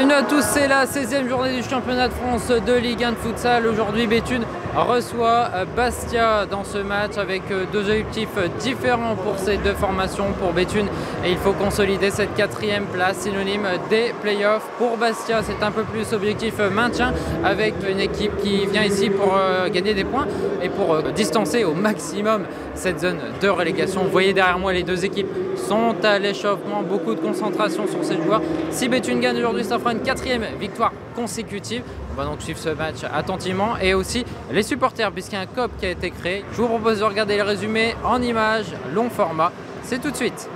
Bienvenue à tous, c'est la 16e journée du championnat de France de Ligue 1 de futsal. Aujourd'hui, Béthune reçoit Bastia dans ce match avec deux objectifs différents pour ces deux formations. Pour Béthune, et il faut consolider cette 4e place, synonyme des playoffs. Pour Bastia, c'est un peu plus objectif maintien avec une équipe qui vient ici pour gagner des points et pour distancer au maximum cette zone de relégation. Vous voyez derrière moi, les deux équipes sont à l'échauffement, beaucoup de concentration sur ces joueurs. Si Béthune gagne aujourd'hui, ça fera une 4e victoire consécutive. On va donc suivre ce match attentivement et aussi les supporters, puisqu'il y a un COP qui a été créé. Je vous propose de regarder le résumé en images, long format. C'est tout de suite.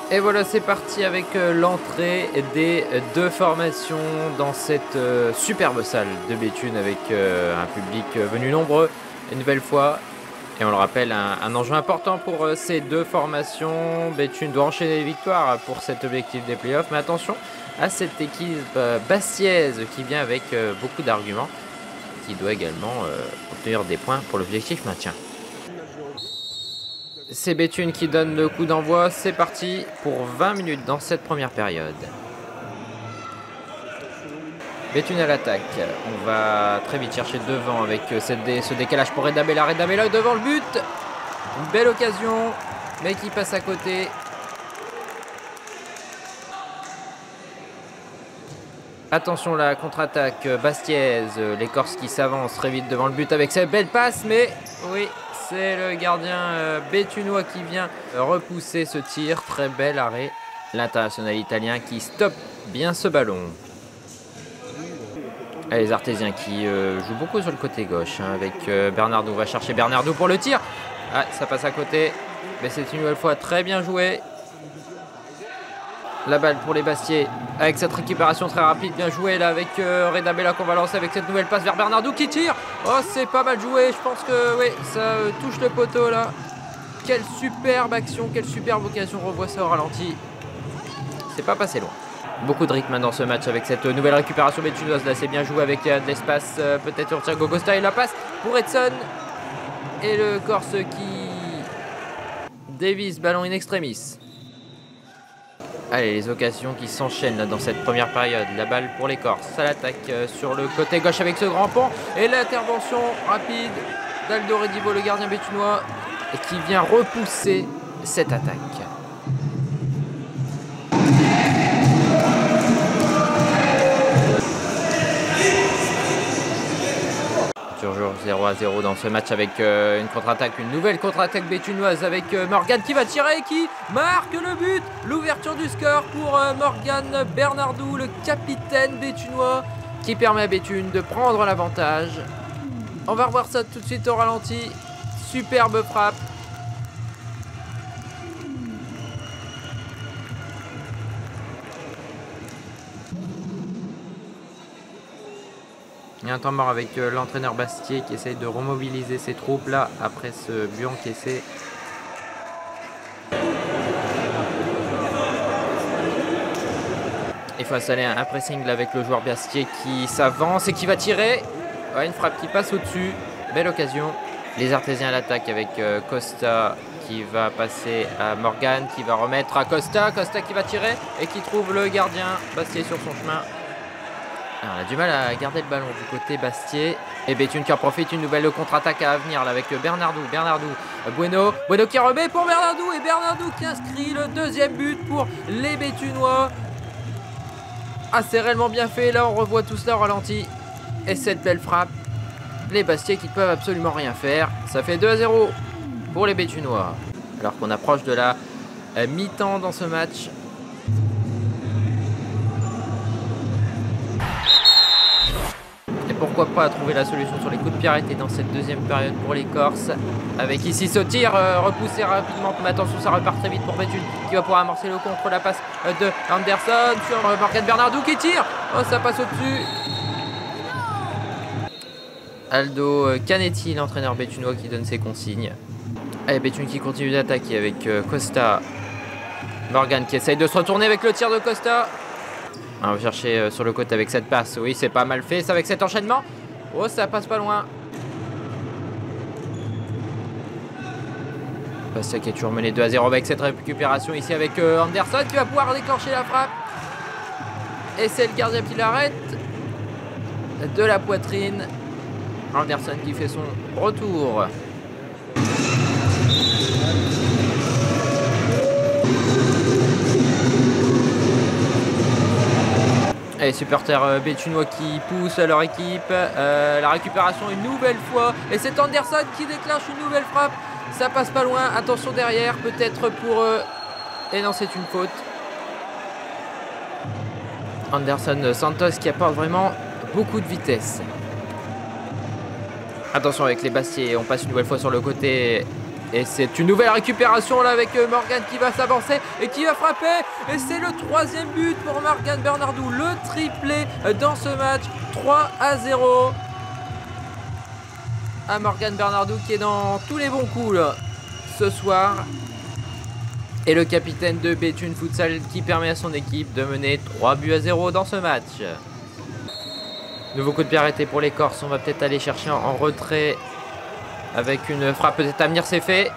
Et voilà, c'est parti avec l'entrée des deux formations dans cette superbe salle de Béthune avec un public venu nombreux une nouvelle fois. Et on le rappelle, un enjeu important pour ces deux formations. Béthune doit enchaîner les victoires pour cet objectif des playoffs. Mais attention à cette équipe bastiaise qui vient avec beaucoup d'arguments, qui doit également obtenir des points pour l'objectif maintien. C'est Béthune qui donne le coup d'envoi. C'est parti pour 20 minutes dans cette première période. Béthune à l'attaque. On va très vite chercher devant avec ce décalage pour Redabella. Redabella devant le but. Une belle occasion, mais qui passe à côté. Attention, la contre-attaque bastiaise. Les Corses qui s'avancent très vite devant le but avec cette belle passe, mais oui, c'est le gardien béthunois qui vient repousser ce tir. Très bel arrêt. L'international italien qui stoppe bien ce ballon. Et les Artésiens qui jouent beaucoup sur le côté gauche avec Bernardou. On va chercher Bernardou pour le tir. Ah, ça passe à côté. Mais c'est une nouvelle fois très bien joué. La balle pour les Bastiais avec cette récupération très rapide. Bien joué là avec Redabella qu'on va lancer avec cette nouvelle passe vers Bernardou qui tire. Oh, c'est pas mal joué. Je pense que oui, ça touche le poteau là. Quelle superbe action, quelle superbe occasion. On revoit ça au ralenti. C'est pas passé loin. Beaucoup de rythme dans ce match avec cette nouvelle récupération béthunoise. Là, c'est bien joué avec de l'espace. Peut-être sur Thiago Costa. Et la passe pour Edson. Et le Corse qui dévisse ballon in extremis. Allez, les occasions qui s'enchaînent dans cette première période. La balle pour les Corses à l'attaque sur le côté gauche avec ce grand pont. Et l'intervention rapide d'Aldo Redivo, le gardien béthunois, et qui vient repousser cette attaque. Toujours 0-0 dans ce match avec une contre-attaque, une nouvelle contre-attaque béthunoise avec Morgan qui va tirer et qui marque le but. L'ouverture du score pour Morgan Bernardou, le capitaine béthunois, qui permet à Béthune de prendre l'avantage. On va revoir ça tout de suite au ralenti. Superbe frappe. Il y a un temps mort avec l'entraîneur Bastier qui essaye de remobiliser ses troupes là après ce but encaissé. Il faut installer un pressing là avec le joueur Bastier qui s'avance et qui va tirer. Ouais, une frappe qui passe au-dessus. Belle occasion. Les Artésiens à l'attaque avec Costa qui va passer à Morgan, qui va remettre à Costa. Costa qui va tirer et qui trouve le gardien Bastier sur son chemin. Alors, on a du mal à garder le ballon du côté Bastier. Et Béthune qui en profite, une nouvelle contre-attaque à venir là, avec Bernardou. Bueno qui remet pour Bernardou. Et Bernardou qui inscrit le deuxième but pour les Béthunois. Ah, c'est réellement bien fait. Là, on revoit tout cela au ralenti. Et cette belle frappe. Les Bastiais qui ne peuvent absolument rien faire. Ça fait 2-0 pour les Béthunois. Alors qu'on approche de la mi-temps dans ce match. Pourquoi pas trouver la solution sur les coups de pied arrêtés dans cette deuxième période pour les Corses. Avec ici ce tir repoussé rapidement. Mais attention, ça repart très vite pour Béthune qui va pouvoir amorcer le contre. La passe de Anderson sur Morgan Bernardou qui tire. Oh, ça passe au-dessus. Aldo Canetti, l'entraîneur béthunois, qui donne ses consignes. Allez, Béthune qui continue d'attaquer avec Costa. Morgan qui essaye de se retourner avec le tir de Costa. On va chercher sur le côté avec cette passe. Oui, c'est pas mal fait ça avec cet enchaînement. Oh, ça passe pas loin. Bastia qui est toujours mené 2-0 avec cette récupération ici avec Anderson qui va pouvoir déclencher la frappe. Et c'est le gardien qui l'arrête de la poitrine. Anderson qui fait son retour. Et les supporters béthunois qui poussent leur équipe. La récupération une nouvelle fois. Et c'est Anderson qui déclenche une nouvelle frappe. Ça passe pas loin. Attention derrière, peut-être pour eux. Et non, c'est une faute. Anderson Santos qui apporte vraiment beaucoup de vitesse. Attention avec les Bastiais. On passe une nouvelle fois sur le côté. Et c'est une nouvelle récupération là avec Morgan qui va s'avancer et qui va frapper. Et c'est le 3e but pour Morgan Bernardou. Le triplé dans ce match. 3-0 à Morgan Bernardou qui est dans tous les bons coups là, ce soir. Et le capitaine de Béthune Futsal qui permet à son équipe de mener 3-0 dans ce match. Nouveau coup de pied arrêté pour les Corses. On va peut-être aller chercher en retrait. Avec une frappe peut-être à venir, c'est fait.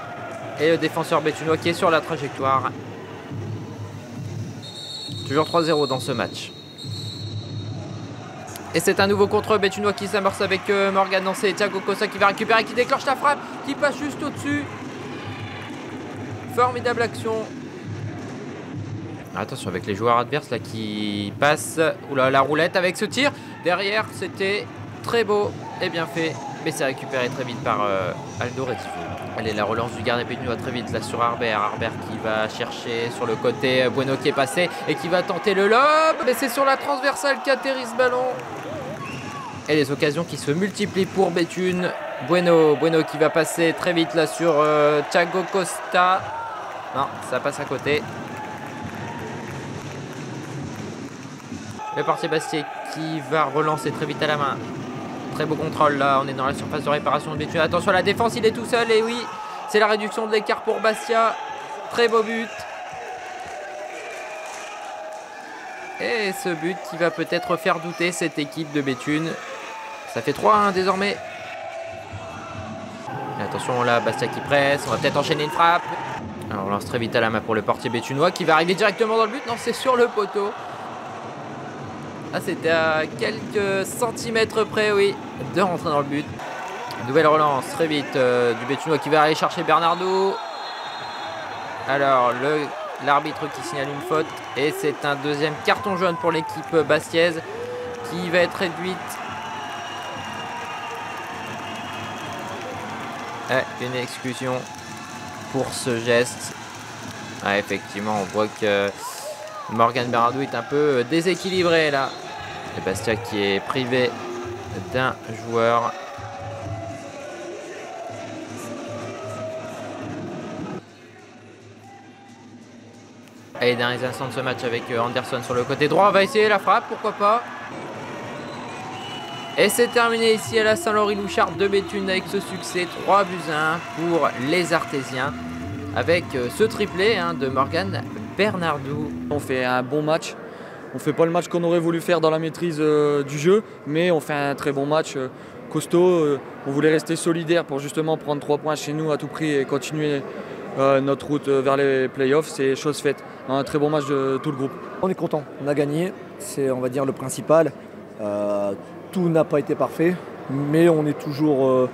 Et le défenseur béthunois qui est sur la trajectoire. Toujours 3-0 dans ce match. Et c'est un nouveau contrôle béthunois qui s'amorce avec Morgan Nancé. Thiago Costa qui va récupérer, qui déclenche la frappe, qui passe juste au-dessus. Formidable action. Attention avec les joueurs adverses là qui passent. Oula, la roulette avec ce tir. Derrière, c'était très beau et bien fait. Mais c'est récupéré très vite par Aldo Retifo. Allez, la relance du gardien béthunois très vite là sur Harbert. Harbert qui va chercher sur le côté. Bueno qui est passé et qui va tenter le lob. Mais c'est sur la transversale qu'atterrit ce ballon. Et les occasions qui se multiplient pour Béthune. Bueno qui va passer très vite là sur Thiago Costa. Non, ça passe à côté. Le portier Bastier qui va relancer très vite à la main. Très beau contrôle là, on est dans la surface de réparation de Béthune. Attention à la défense, il est tout seul et oui, c'est la réduction de l'écart pour Bastia. Très beau but. Et ce but qui va peut-être faire douter cette équipe de Béthune. Ça fait 3-1 désormais. Et attention là, Bastia qui presse, on va peut-être enchaîner une frappe. Alors on lance très vite à la main pour le portier béthunois qui va arriver directement dans le but. Non, c'est sur le poteau. Ah, c'était à quelques centimètres près, oui, de rentrer dans le but. Nouvelle relance très vite du béthunois qui va aller chercher Bernardo. Alors, l'arbitre qui signale une faute. Et c'est un deuxième carton jaune pour l'équipe bastiaise qui va être réduite. Une exclusion pour ce geste. Ah, effectivement, on voit que Morgan Bernardou est un peu déséquilibré là. Et Bastia qui est privé d'un joueur. Et derniers instants de ce match avec Anderson sur le côté droit. On va essayer la frappe, pourquoi pas. Et c'est terminé ici à la Saint-Laury-Louchard de Béthune avec ce succès 3-1 pour les Artésiens. Avec ce triplé de Morgan Bernardou. On fait un bon match. On ne fait pas le match qu'on aurait voulu faire dans la maîtrise du jeu, mais on fait un très bon match costaud. On voulait rester solidaire pour justement prendre 3 points chez nous à tout prix et continuer notre route vers les playoffs. C'est chose faite. Un très bon match de tout le groupe. On est content, on a gagné, c'est on va dire le principal. Tout n'a pas été parfait, mais on est toujours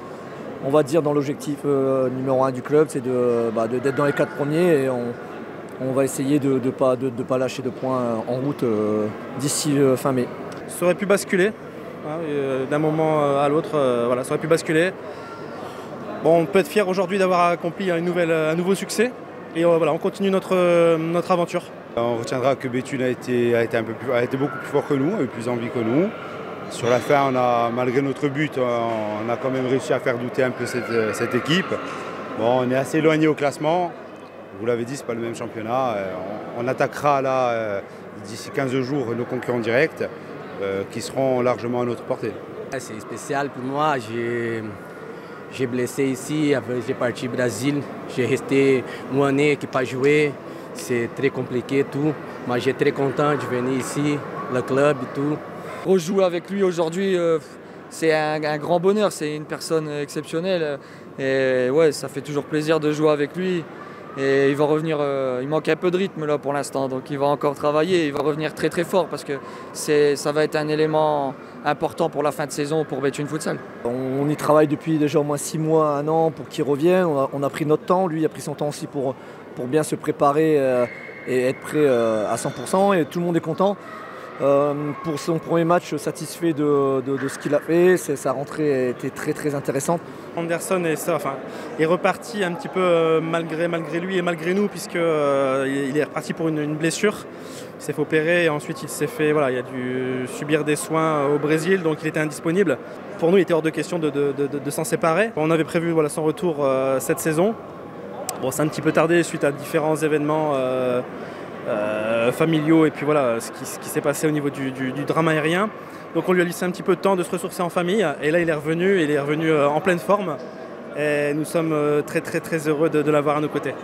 on va dire dans l'objectif numéro 1 du club, c'est d'être dans les 4 premiers et on va essayer de ne pas lâcher de points en route d'ici fin mai. Ça aurait pu basculer, d'un moment à l'autre, voilà, ça aurait pu basculer. Bon, on peut être fier aujourd'hui d'avoir accompli un nouveau succès et voilà, on continue notre aventure. On retiendra que Béthune a été beaucoup plus fort que nous, a eu plus envie que nous. Sur la fin, malgré notre but, on a quand même réussi à faire douter un peu cette équipe. Bon, on est assez éloigné au classement. Vous l'avez dit, ce n'est pas le même championnat. On attaquera là, d'ici 15 jours, nos concurrents directs qui seront largement à notre portée. C'est spécial pour moi. J'ai blessé ici, j'ai parti au Brésil. J'ai resté une année qui n'a pas joué. C'est très compliqué tout. Mais j'ai très content de venir ici, le club et tout. Rejouer avec lui aujourd'hui, c'est un grand bonheur. C'est une personne exceptionnelle. Et ouais, ça fait toujours plaisir de jouer avec lui. Et il va revenir, il manque un peu de rythme là pour l'instant, donc il va encore travailler, il va revenir très très fort parce que ça va être un élément important pour la fin de saison pour Béthune Futsal. On y travaille depuis déjà au moins 6 mois, 1 an pour qu'il revienne. On a pris notre temps, lui a pris son temps aussi pour bien se préparer et être prêt à 100% et tout le monde est content. Pour son premier match, satisfait de ce qu'il a fait, sa rentrée était très très intéressante. Anderson est reparti un petit peu malgré lui et malgré nous puisqu'il est reparti pour une blessure. Il s'est fait opérer et ensuite il a dû subir des soins au Brésil, donc il était indisponible. Pour nous, il était hors de question de s'en séparer. On avait prévu son retour cette saison. Bon, c'est un petit peu tardé suite à différents événements familiaux et puis voilà ce qui s'est passé au niveau du drame aérien. Donc on lui a laissé un petit peu de temps de se ressourcer en famille et là il est revenu en pleine forme et nous sommes très très très heureux de l'avoir à nos côtés.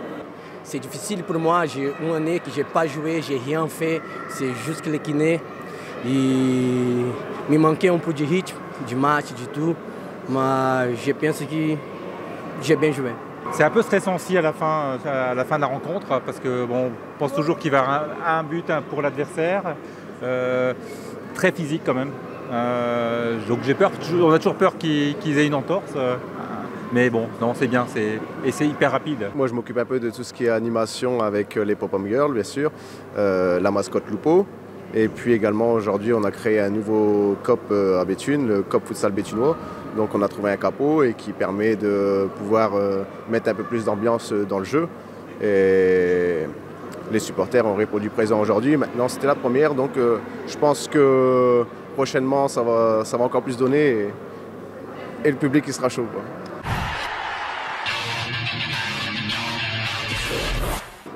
C'est difficile pour moi, j'ai une année que je n'ai pas joué, j'ai rien fait, c'est juste le kiné. Il me manquait un peu de rythme, du match, du tout, mais je pense que j'ai bien joué. C'est un peu stressant aussi à la fin de la rencontre parce que on pense toujours qu'il va y avoir un but pour l'adversaire, très physique quand même. Donc j'ai peur, on a toujours peur qu'ils aient une entorse. Mais bon, non, c'est bien, et c'est hyper rapide. Moi, je m'occupe un peu de tout ce qui est animation avec les Pop-Up Girls, bien sûr, la mascotte Lupo. Et puis également, aujourd'hui, on a créé un nouveau COP à Béthune, le COP Futsal Béthunois. Donc on a trouvé un capot et qui permet de pouvoir mettre un peu plus d'ambiance dans le jeu. Et les supporters ont répondu présent aujourd'hui. Maintenant, c'était la première, donc je pense que prochainement, ça va encore plus donner et le public il sera chaud, quoi.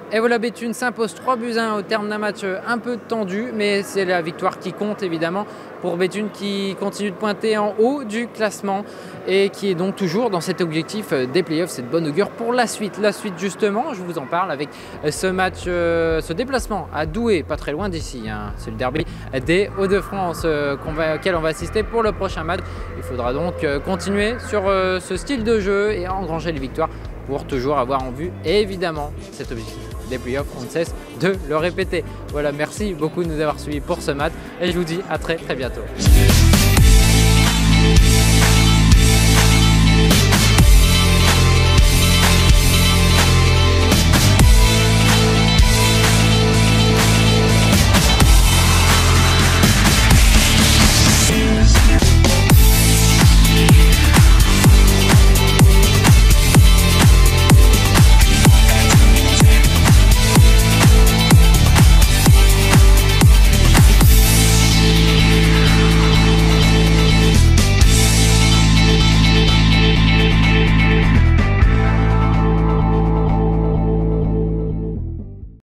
Et voilà, Béthune s'impose 3-1 au terme d'un match un peu tendu, mais c'est la victoire qui compte évidemment pour Béthune qui continue de pointer en haut du classement et qui est donc toujours dans cet objectif des playoffs. C'est de bonne augure pour la suite. La suite justement, je vous en parle avec ce match, ce déplacement à Douai, pas très loin d'ici. Hein. C'est le derby des Hauts-de-France auquel on va assister pour le prochain match. Il faudra donc continuer sur ce style de jeu et engranger les victoires pour toujours avoir en vue évidemment cet objectif des playoffs, on ne cesse de le répéter. Voilà, merci beaucoup de nous avoir suivis pour ce match et je vous dis à très très bientôt.